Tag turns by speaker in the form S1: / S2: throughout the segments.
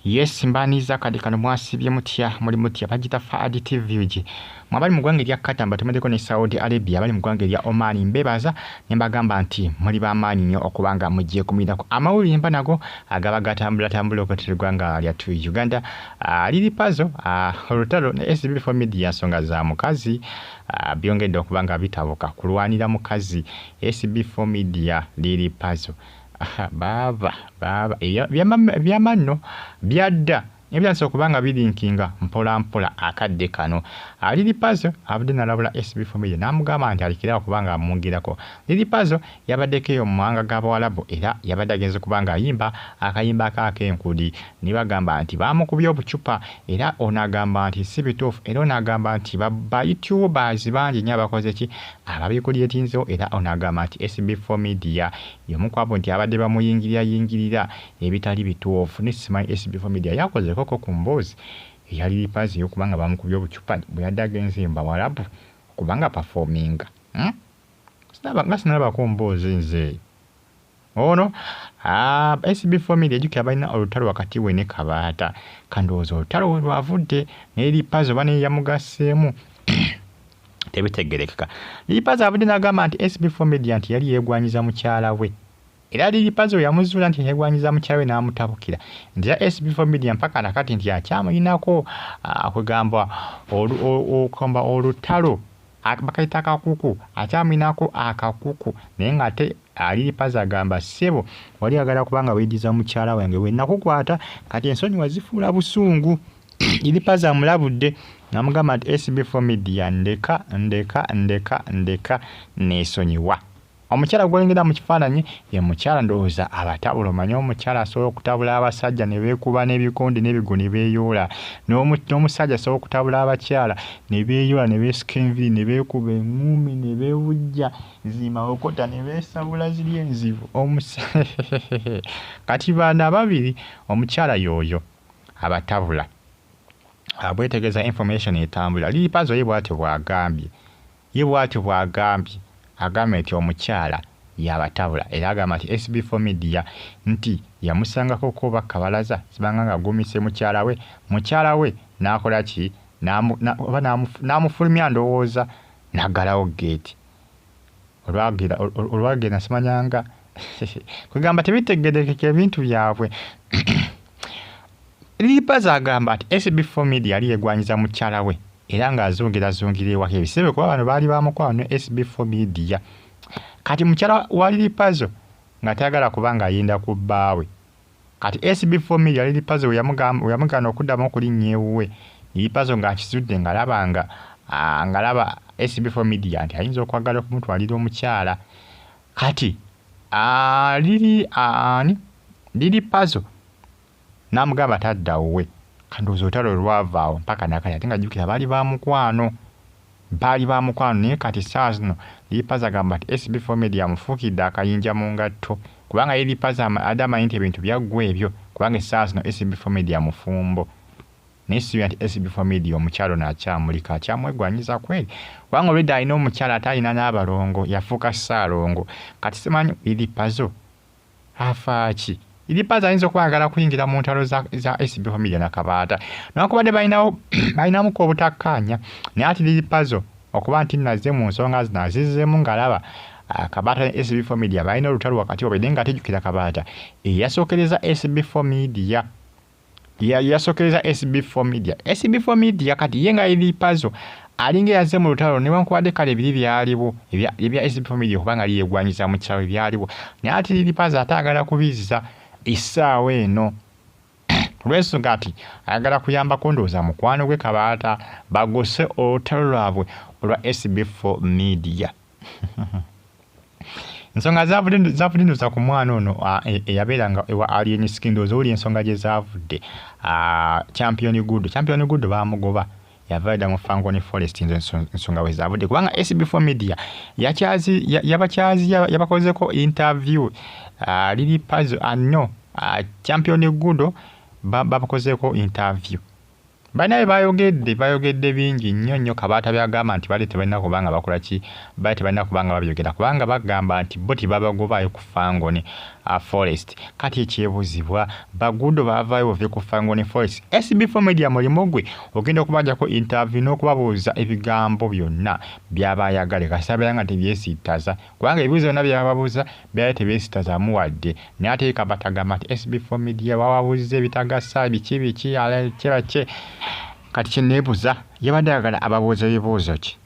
S1: Yes mbaniza kadi kano mwasibye mutya muli mutya bagita Fadi TV. Mwabali mu ggwanga lya Qatar mbatumedeko ne Saudi Arabia bali mu ggwanga lya Oman mbebaza ne mbagamba nti muli bamaanyi nnyo okubanga mugiye kumira amawulire mba nago agaba gatambula okutira ggwanga lya Uganda. Lili Pazo olutalo ne SB4 Media nsonga za mukazi byongedde okubanga bitabuka kulwanira mukazi SB4 Media Lili Pazo. Baba byamano byadda ebyanso okubanga birinkinga mpola akadde kano Lili Pazo abadde nalabula SB4 Media namugamba nti alikira okubanga amungirako. Lili Pazo yabaddekeyo mu mwanga g'Abawalabu era yabadde agenze kubanga ayimba akayimba k'akenkudi nibagamba nti bamukubya obucupa era onagamba nti si bituufu era onagamba nti ba YouTubers bangi nnyo abakoze ki ababikulyetinzewo era onagamba nti SB4 Media yomukwabo nti abadde bamuyingirira ebitali bituufu nisimanyi SB4 Media yakoze koko ku mboozi yali Lili Pazo okubanga bamukubya obucupa bwe yadde agenze Mbawalabu okubanga performinga sinalaba ku mboozi nze ono SB4 Media ejjukira balina olutalo wakati we ne Kabaata kandowooza olutalo we lwavudde ne Lili Pazo bane yamugaseemu tebitegerekeka. Lili Pazo abadde n'agamba nti SB4 Media nti yali yeegwanyiza mukyala we era Lili Pazo yamuzuula nti yeegwanyiza mukyala we n'amutabukira nti SB4 Media mpaka nakati nti akyamulinako kwegamba okomba olutalo bakayita akakuku akyamulinako akakuku naye ng'ate Lili Pazo agamba ssebo wali agala kubanga weejiza mukyala wange we nakukwata kati ensonyi wazifuula busungu. Lili Pazo amulabudde namugamba nti SB4 Media ndeka neesonyiwa. Omukyala gwolengera mu kifaananyi ye mukyala ndowooza abatabula omanyi omukyala asobola okutabula abasajja ne beekuba n'ebikondi n'ebigo ne beeyoola n'omusajja asobola okutabula abakyala ne beeyoola ne beesika enviri ne beekuba eŋŋumi ne beewujja zimawokota ne beesabula ziri enzibu kati baana babiri omukyala y'oyo abatabula abwetegereza information etambula. Lili Pazo ye bw'atyo bw'agambye agamba nti omukyala yabatabula era agamba nti SB4 Media nti yamusangako ko bakabalaza sibanga nga gumise mukyala we n'akola ki n'amufulumya ndowooza n'aggalawo geeti olwagenda simanyanga kwegamba tebitegerekeka ebintu byabwe. Lili Pazo agamba nti SB4 Media yali yeegwanyiza mukyala we era ng'azungira ewaka ebisebe kuba bano baali bamukwano ne SB4 Media. Kati mukyala wa Lili Pazo nga tayagala kubanga ayinda ku bbaawe kati SB4 Media Lili Pazo we yamugana okuddamu okulinnya ewuwe Lili Pazo ng'akizudde ng'alaba SB4 Media nti ayinza okwagala okumutwalira omukyala. Kati Lili Pazo n'amugamba taddawo we kandowooza olutalo lwavaawo mpaka nakati ate nga jjukira baali bamukwano naye kati saa zino Lili Pazo agamba nti SB4 Media amufuukidde akayinja mu ngatto kubanga Lili Pazo adde amanyi nti ebintu byaggwa ebyo kubanga essaawa zino SB4 Media mufumbo naye sibira nti SB4 Media omukyalo n'akyamulika akyamwegwanyiza kweri kubanga olwedda alina omukyala ate alina n'abalongo yafuuka ssaalongo kati simanyi Lili Pazo afaaki. Lili Pazo ayinza okwagala kuyingira mu ntalo za SB4 Media na Kabaata newankubadde balinamuko obutakkaanya naye ati Lili Pazo okuba nti nazze mu nsonga zino azizzeemu ng'alaba Kabaata ne SB4 Media balina olutalo wakati wabadde nga tejjukira Kabaata eyasookereza SB4 Media SB4 Media kati ye nga Lili Pazo alinga yazze mu lutalo newankubadde kale biri byaliwo ebya SB4 Media kubanga yeegwanyiza mu kyalo byaliwo naye ati Lili Pazo atagala kubizza essaawa eno olw'ensonga ati ayagala kuyambako ndowooza mukwano gwe Kabaata bagose olutalo lwabwe olwa SB4 Media. Ensonga zavudde ndoza ku mwana ono eyabeeranga ewa Alien Skin ndowooza oli ensonga gye zaavudde Champion Good baamugoba yavaida mu Fangoni Forest ensonga we zaavudde kubanga SB4 Media yabakozeko interview Lili Pazo Champion Good babakozeko interview banaye bayogedde bingi nnyo Kabaata byagamba nti bali tebalina kubanga bakola ki bali tebalina kubanga babyogera kubanga bagamba nti bo tibabagobaayo ku Fangoni Forest kati ekyebuzibwa bagudo bavaayo bave ku Fangoni Forest SB4 Media mulimu gwe ogenda okubajjako interview n'okubabuuza ebigambo byonna by'abayagala kasabira nga tebyesittaza kubanga ebibuuzo byonna byababuuza byali tebyesittaza muwadde naye ate kabatagamba nti SB4 Media wababuuza ebitagasa biki alakye kati kyeneebuuza yabadde ayagala ababuuza ebibuuzo ki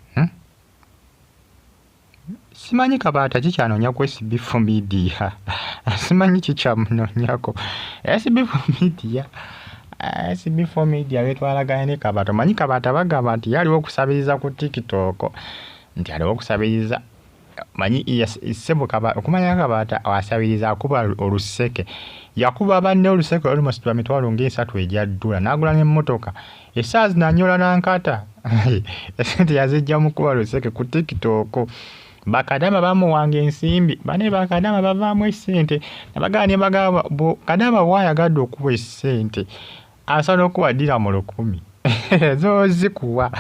S1: simanyi Kabaata kikyanoonya ku SB4 Media simanyi kikyamunoonyako SB4 Media betwalaganye ne Kabaata manyi Kabaata bagamba nti yaliwo okusabiriza ku TikTok nti aliwo okusabiriza manyi sebo okumanya Kabaata wasabiriza akuba oluseke yakuba banne oluseke almost lwa mitwalo ng'esatu ejja ddula n'agula n'emmotoka esaazi nanyola nankata esente yazijja mu kuba luseke ku TikTok bakadama bamuwanga ensimbi bane bakadama bavaamu essente nabagane bagaba kadama wayagadde okuba essente asana okuba dira mu 10 zozikuwa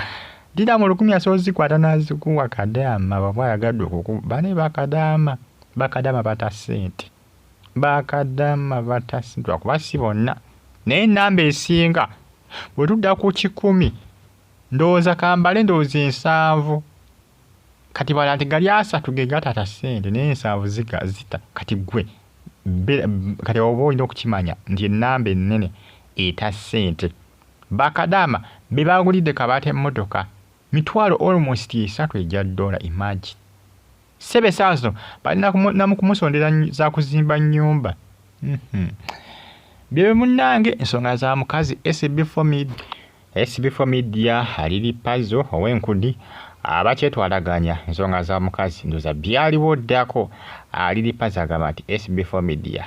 S1: dira mu 10 asozikwata nazikuwa kadama bayagadde okuba bane bakadama bata sente bakadama bata sente akuba si bonna naye namba esinga bwe tudda ku 10 ndowooza kambale ndowooza 7 kati balanti gali asatu ge gatata sente n'ensanvu zita kati gwe kati oba olina okukimanya nti ennamba ennene eta sente bakadama be bagulidde Kabaata emmotoka mitwalo almost 3 ejja ddoola imagine sebe saazo balina namukumusondera za kuzimba nnyumba bye munnange ensonga za mukazi SB4 Media aliri pazo ow'enkudi abakyetwalaganya ensonga za mukazi ndoza byaliwo ddako aliri pazo agamba nti SB4 Media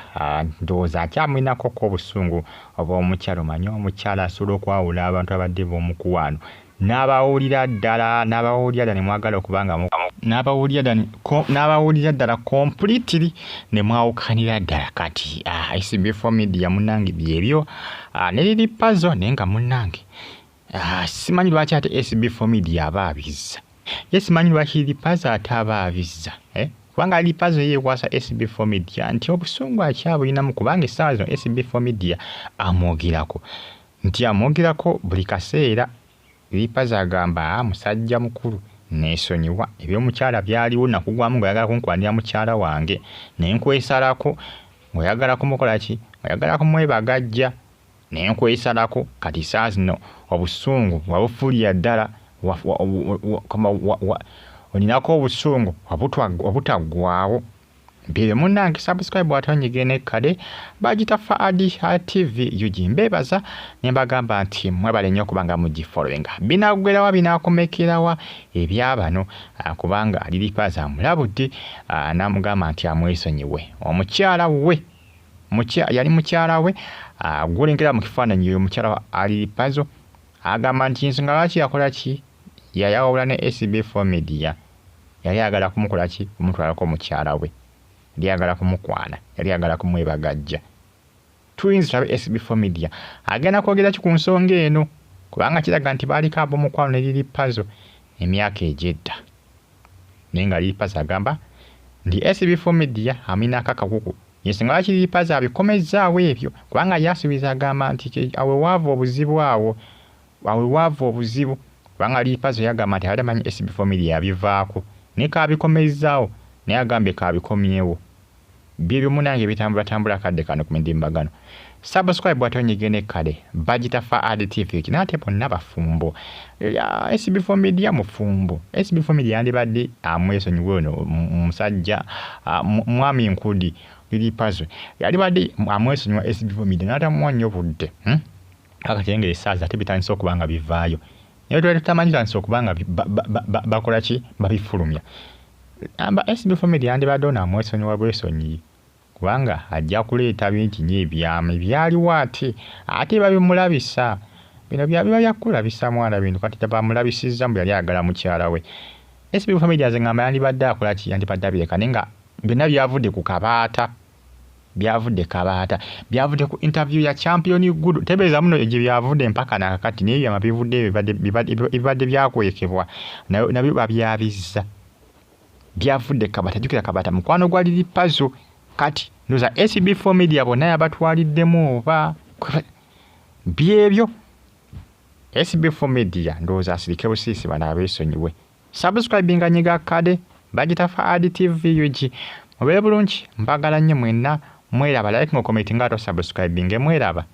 S1: ndowooza akyamulinako obusungu obw'omukyalo manyi omukyala asobola okwawula abantu abadde b'omukuwano n'abawulira ddala ne mwagala okubanga n'abawulira ddala completely ne mwawukanira ddala kati SB4 Media munnange byebyo neriri pazo naye nga munnange simanyi lwaki ate SB4 Media abaabizza simanyi lwaki lipazo ate abaabizza kubanga lipazo yeekwasa SB4 Media nti obusungu akyabulinamu kubanga essaawa zino SB4 Media amwogerako buli kaseera lipazo agamba musajja mukulu neesonyiwa ebyomukyala byaliwo nakugwamu ng'oyagala kunkwanira mukyala wange naye nkwesalako ng'oyagala kumukola ki oyagala kumwebagajja naye nkwesalako kati saa zino obusungu wabufuulira ddala olinako obusungu obutaggwaawo mbere munnange subscribe watonyige nekkade bagita Faadi TV yugi mbebaza nembagamba nti mwebale nnyo kubanga mugifollowinga binaggwerawa binakomekerawa ebyabano kubanga aliripaza amulabudde namugamba nti amwesonyiwe omukyala we yali mukyala we gulengera mu kifaananyi oyo mukyala aliripazo agamba nti ensonga lwaki yakola ki yayawula ne SB4 Media yali agala kumukola ki kumutwalako omukyala we yali agala kumukwana yali agala kumwebagajja tuyinza tulabe SB4 Media agenda kwogera ki ku nsonga eno kubanga kiraga nti baaliko ab'omukwano ne liripazo emyaka egyedda naye nga liripazo agamba nti SB4 Media aminako akakuku ensonga lwaki liripazo abikomezzaawo ebyo kubanga yasuubiza agamba nti awe waava obuzibu kubanga liripazo yagamba nti amanyi SB4 Media yabivaako naye kaabikomezzaawo naye agambye kaabikomyewo byebyo munange bitambula kadde kano ku midimbagano subscribe watonyige nekkade bagita Faadi TV kinate bonna bafumbo SB4 Media mufumbo SB4 Media yandibadde amwesonyiwe ono musajja mwami nkudi liripazo yalibadde amwesonyiwa SB4 Media natamuwannyo budde akatengere essaazi ate bitandise okubanga bivaayo naye twali tutamanyi tandise okubanga bakola ki babifulumya amba SB4 Media yandibadde ono amwesonyiwa bwesonyi kubanga ajja kuleeta bingi nnyo ebyama byaliwo ate babimulabisa bino biba byakulabisa mwana bintu kati bamulabisizza mbu yali agala mukyala we SB4 Media zengamba yandibadde akola ki yandibadde abireka naye nga byonna byavudde ku Kabaata byavudde ku interview ya Champion Good tebeeza muno gye byavudde mpaka nakakati naye byama bivudde bibadde byakwekebwa nabyo babyabizza byavudde Kabaata jukira Kabaata mukwano gwa liripazo kati ndoza SB4 Media bonna yabatwaliddemu oba byebyo SB4 Media ndoza asirike busisi bana abesonyiwe subscribing anyiga kade bagita Fahad TV UG mubere bulungi mbagala nnyo mwenna mweraba like ngo comment ngato subscribing mweraba